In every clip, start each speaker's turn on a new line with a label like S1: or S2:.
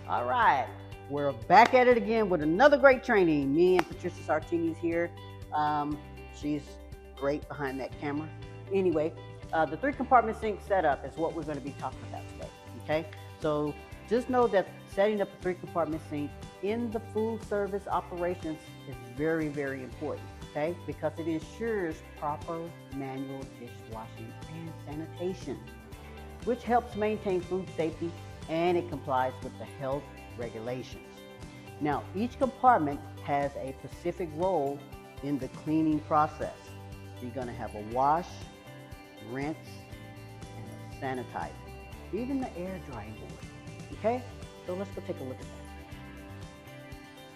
S1: All right, we're back at it again with another great training. Me and Patricia Sartini's here. She's great behind that camera. Anyway, the 3-compartment sink setup is what we're going to be talking about today. Okay, so just know that setting up a 3-compartment sink in the food service operations is very, very important. Okay, because it ensures proper manual dishwashing and sanitation, which helps maintain food safety, and it complies with the health regulations. Now, each compartment has a specific role in the cleaning process. You're going to have a wash, rinse, and a sanitizer, even the air drying board. Okay, so let's go take a look at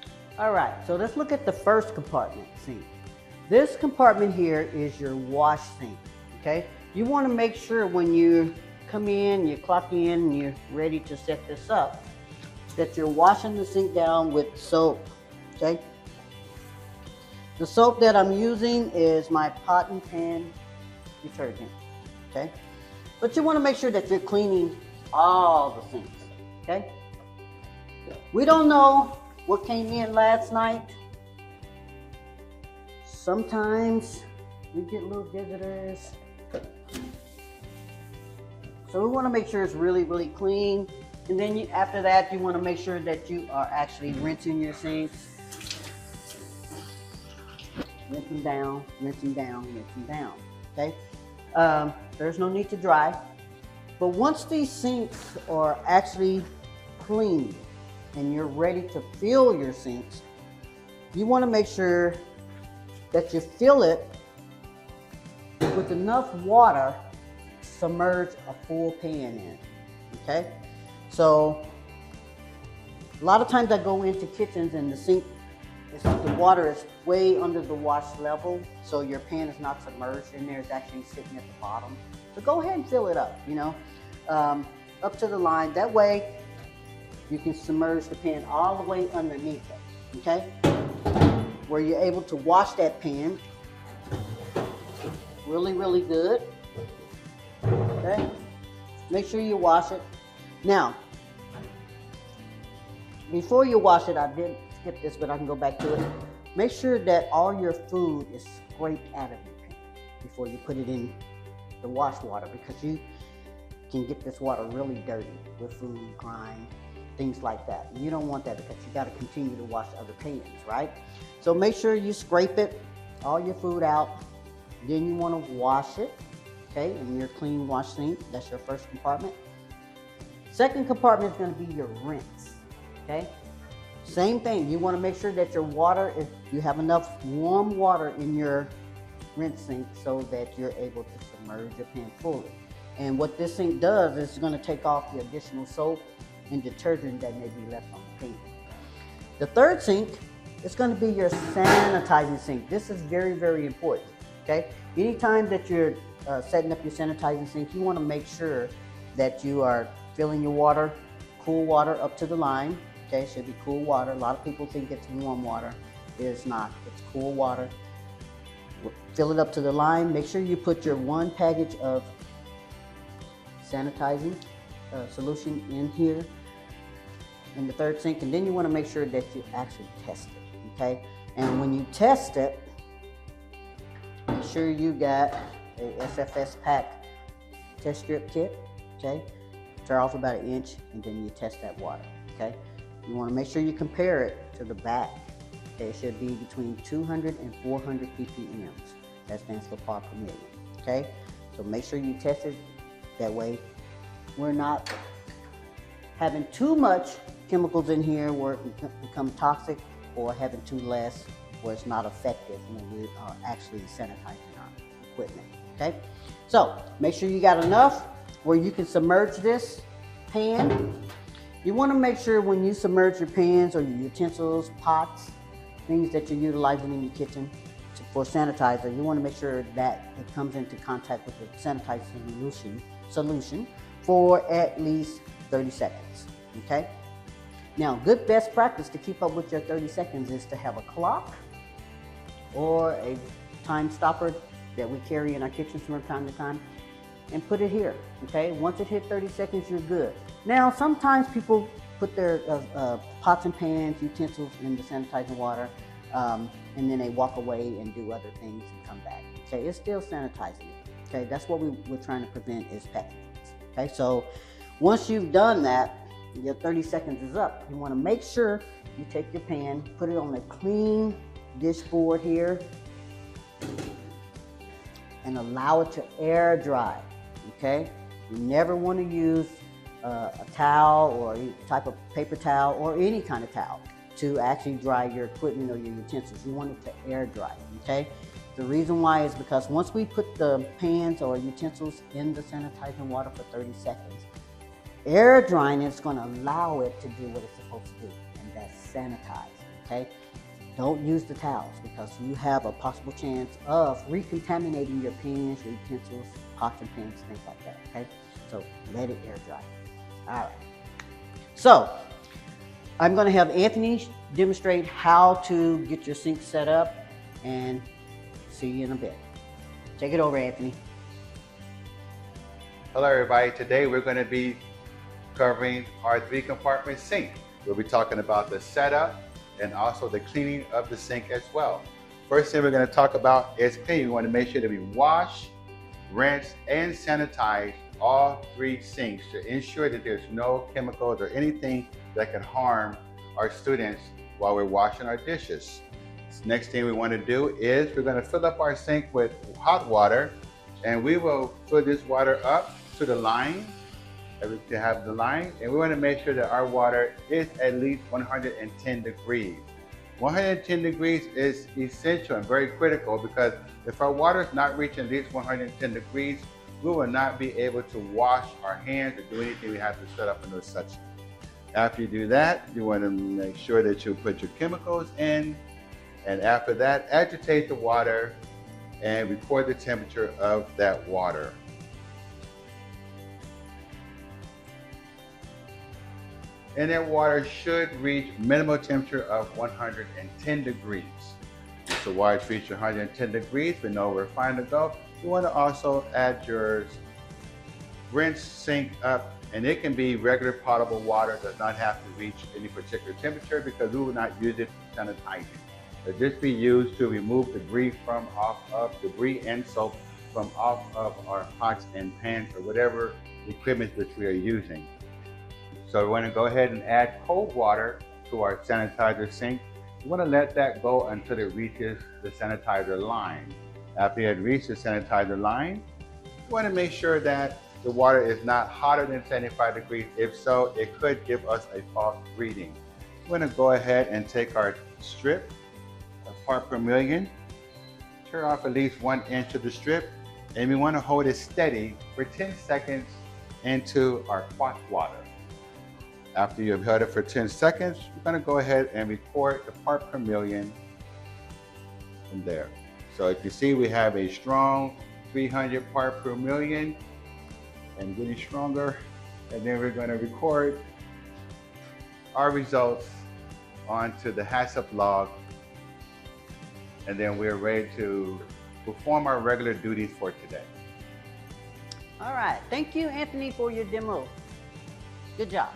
S1: that. All right, so let's look at the first compartment sink. This compartment here is your wash sink. Okay, you want to make sure when you come in, you clock in, and you're ready to set this up, that you're washing the sink down with soap. Okay, the soap that I'm using is my pot and pan detergent. Okay, but you want to make sure that you're cleaning all the sinks. Okay, we don't know what came in last night. Sometimes we get little visitors, so we want to make sure it's really, really clean. And then after that, you want to make sure that you are actually rinsing your sinks. Rinse them down, rinse them down, rinse them down. Okay? There's no need to dry. But once these sinks are actually clean and you're ready to fill your sinks, you want to make sure that you fill it with enough water to submerge a full pan in. Okay? So a lot of times I go into kitchens and the sink, the water is way under the wash level, so your pan is not submerged in there, it's actually sitting at the bottom. So go ahead and fill it up, up to the line. That way you can submerge the pan all the way underneath it, okay? Where you're able to wash that pan really, really good. Okay? Make sure you wash it. Now, before you wash it, I did skip this, but I can go back to it. Make sure that all your food is scraped out of your pan before you put it in the wash water, because you can get this water really dirty with food, grime, things like that. And you don't want that, because you got to continue to wash other pans, right? So make sure you scrape it, all your food out. Then you want to wash it, okay, in your clean wash sink. That's your first compartment. Second compartment is going to be your rinse, okay? Same thing. You want to make sure that your water, if you have enough warm water in your rinse sink, so that you're able to submerge your pan fully. And what this sink does is it's going to take off the additional soap and detergent that may be left on the pan. The third sink is going to be your sanitizing sink. This is very, very important. Okay, anytime that you're setting up your sanitizing sink, you want to make sure that you are filling your water, cool water up to the line. Okay, it should be cool water. A lot of people think it's warm water. It is not. It's cool water. Fill it up to the line. Make sure you put your 1 package of sanitizing solution in here in the third sink, and then you want to make sure that you actually test it. Okay, and when you test it, make sure you got a SFS pack test strip kit. Okay, tear off about 1 inch, and then you test that water. Okay, you want to make sure you compare it to the back. Okay, it should be between 200 and 400 ppms. That stands for part per million. Okay, so make sure you test it. That way we're not having too much chemicals in here where it become toxic, or having too less where it's not effective when we are actually sanitizing our equipment. Okay, so make sure you got enough where you can submerge this pan. You want to make sure when you submerge your pans or your utensils, pots, things that you're utilizing in your kitchen for sanitizer, you want to make sure that it comes into contact with the sanitizing solution for at least 30 seconds. Okay, now good best practice to keep up with your 30 seconds is to have a clock or a time stopper that we carry in our kitchens from time to time, and put it here. Okay, once it hit 30 seconds, you're good. Now sometimes people put their pots and pans, utensils in the sanitizing water, and then they walk away and do other things and come back. Okay, it's still sanitizing it. Okay, that's what we're trying to prevent is pathogens. Okay, so once you've done that, your 30 seconds is up. You want to make sure you take your pan, put it on a clean dish board here, and allow it to air dry. Okay, you never want to use a towel or any type of paper towel or any kind of towel to actually dry your equipment or your utensils. You want it to air dry. Okay, the reason why is because once we put the pans or utensils in the sanitizing water for 30 seconds, air drying is going to allow it to do what it's supposed to do, and that's sanitize. Okay, don't use the towels because you have a possible chance of recontaminating your pans, your utensils, pots and pans, things like that. Okay, so let it air dry. All right, so I'm going to have Anthony demonstrate how to get your sink set up, and see you in a bit. Take it over, Anthony.
S2: Hello everybody, today we're going to be covering our 3-compartment sink. We'll be talking about the setup and also the cleaning of the sink as well. First thing we're going to talk about is cleaning. We want to make sure that we wash, rinse, and sanitize all 3 sinks to ensure that there's no chemicals or anything that can harm our students while we're washing our dishes. Next thing we want to do is we're going to fill up our sink with hot water, and we will fill this water up to the line, to have the line, and we want to make sure that our water is at least 110 degrees. 110 degrees is essential and very critical because if our water is not reaching at least 110 degrees, we will not be able to wash our hands or do anything we have to set up in those sections. After you do that, you want to make sure that you put your chemicals in, and after that, agitate the water and record the temperature of that water. And that water should reach minimum temperature of 110 degrees. Once the water reaches 110 degrees, we know we're fine to go. You want to also add your rinse sink up, and it can be regular potable water. It does not have to reach any particular temperature because we will not use it for sanitizing. It just be used to remove debris debris and soap from off of our pots and pans or whatever equipment that we are using. So we want to go ahead and add cold water to our sanitizer sink. We want to let that go until it reaches the sanitizer line. After it reaches the sanitizer line, we want to make sure that the water is not hotter than 75 degrees. If so, it could give us a false reading. We're going to go ahead and take our strip of part per million, tear off at least 1 inch of the strip, and we want to hold it steady for 10 seconds into our hot water. After you've held it for 10 seconds, we're going to go ahead and record the part per million from there. So if you see, we have a strong 300 part per million and getting stronger. And then we're going to record our results onto the HACCP log. And then we're ready to perform our regular duties for today.
S1: All right, thank you, Anthony, for your demo. Good job.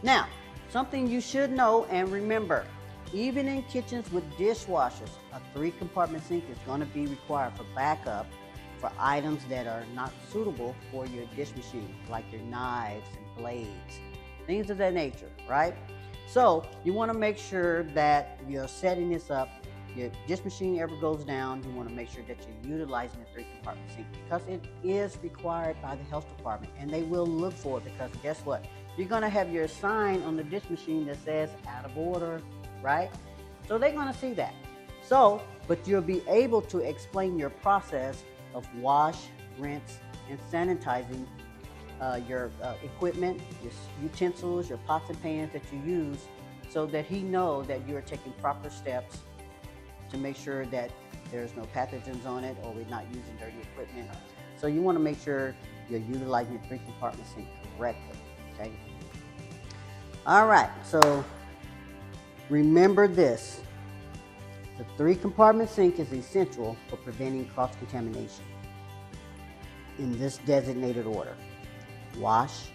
S1: Now, something you should know and remember, even in kitchens with dishwashers, a 3-compartment sink is going to be required for backup for items that are not suitable for your dish machine, like your knives and blades, things of that nature, right? So you want to make sure that you're setting this up. Your dish machine ever goes down, you want to make sure that you're utilizing the 3-compartment sink because it is required by the health department, and they will look for it because guess what? You're going to have your sign on the dish machine that says out of order, right? So they're going to see that. So, but you'll be able to explain your process of wash, rinse, and sanitizing your equipment, your utensils, your pots and pans that you use, so that he knows that you're taking proper steps to make sure that there's no pathogens on it or we're not using dirty equipment. So you want to make sure you're utilizing your 3-compartment sink correctly. Okay. All right, so remember this. The 3-compartment sink is essential for preventing cross-contamination in this designated order: wash,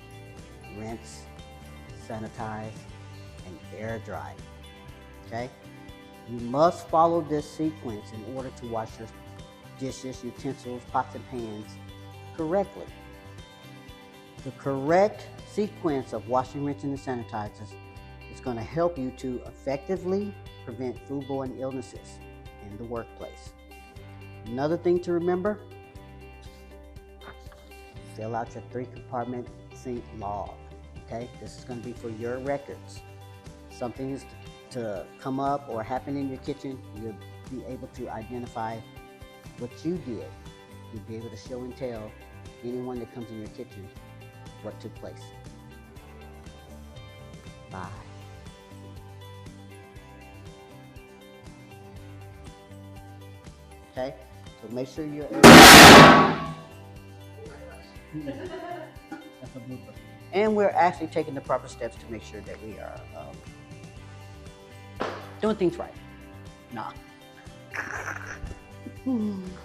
S1: rinse, sanitize, and air dry. Okay? You must follow this sequence in order to wash your dishes, utensils, pots, and pans correctly. The correct sequence of washing, rinsing, and sanitizing is going to help you to effectively prevent foodborne illnesses in the workplace. Another thing to remember, fill out your 3-compartment sink log. Okay, this is going to be for your records. Something is to come up or happen in your kitchen, you'll be able to identify what you did. You'll be able to show and tell anyone that comes in your kitchen what took place. Bye. Okay, so make sure you're. That's a blooper. And we're actually taking the proper steps to make sure that we are doing things right. Nah.